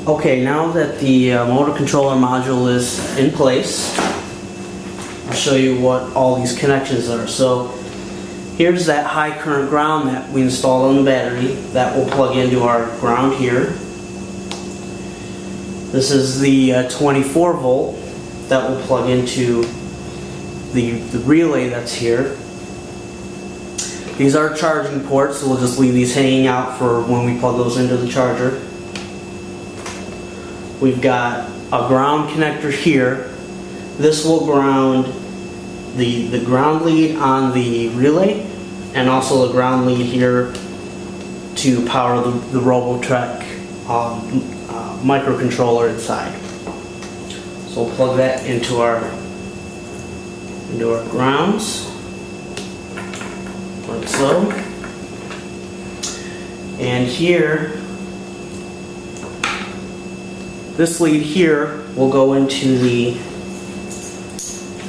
Okay, now that the motor controller module is in place, I'll show you what all these connections are. So here's that high current ground that we installed on the battery that will plug into our ground here. This is the 24 volt that will plug into the relay that's here. These are charging ports, so we'll just leave these hanging out for when we plug those into the charger. We've got a ground connector here. This will ground the ground lead on the relay and also the ground lead here to power the Robotech microcontroller inside. So we'll plug that into our grounds, like so. And here, this lead here will go into the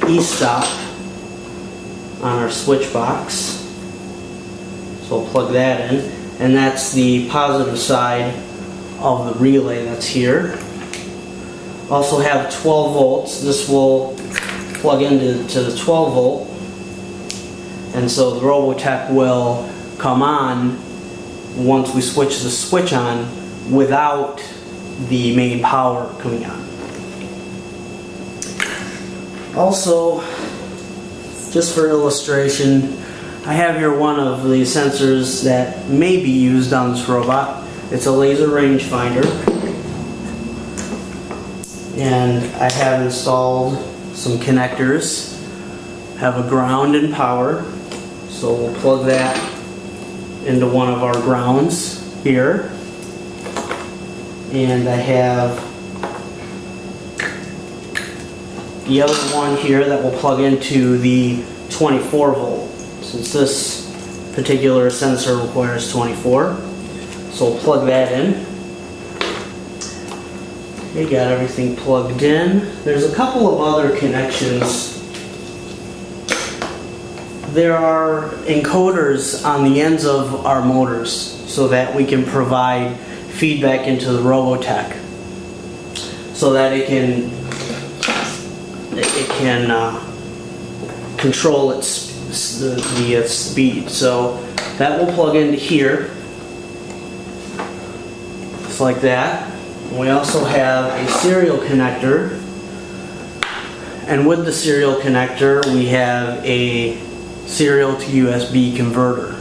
e-stop on our switch box. So we'll plug that in, and that's the positive side of the relay that's here. Also have 12 volts. This will plug into the 12 volt, and so the Robotech will come on once we switch the switch on without the main power coming on. Also, just for illustration, I have here one of the sensors that may be used on this robot. It's a laser rangefinder, and I have installed some connectors. Have a ground and power, so we'll plug that into one of our grounds here. And I have the other one here that will plug into the 24 volt, since this particular sensor requires 24. So we'll plug that in. Okay, got everything plugged in. There's a couple of other connections. There are encoders on the ends of our motors so that we can provide feedback into the Robotech so that it can control its speed. So that will plug into here, just like that. We also have a serial connector, and with the serial connector we have a serial to USB converter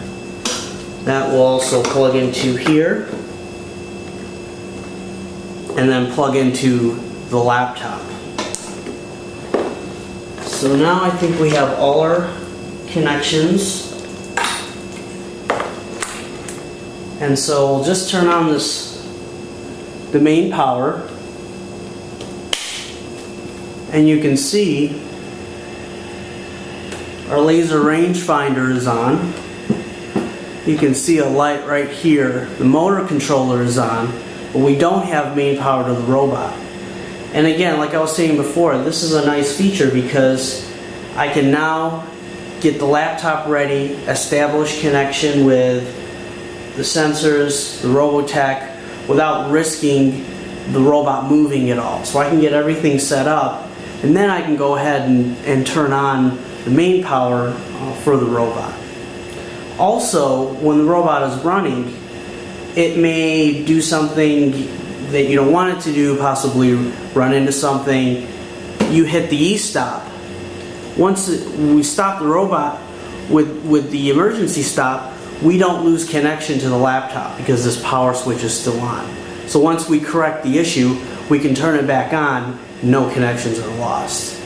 that will also plug into here and then plug into the laptop. So now I think we have all our connections, and so we'll just turn on the main power, and you can see our laser rangefinder is on. You can see a light right here. The motor controller is on, but we don't have main power to the robot. And again, like I was saying before, this is a nice feature because I can now get the laptop ready, establish connection with the sensors, the Robotech, without risking the robot moving at all. So I can get everything set up, and then I can go ahead and turn on the main power for the robot. Also, when the robot is running, it may do something that you don't want it to do, possibly run into something. You hit the e-stop. Once we stop the robot with the emergency stop, we don't lose connection to the laptop because this power switch is still on. So once we correct the issue, we can turn it back on, no connections are lost.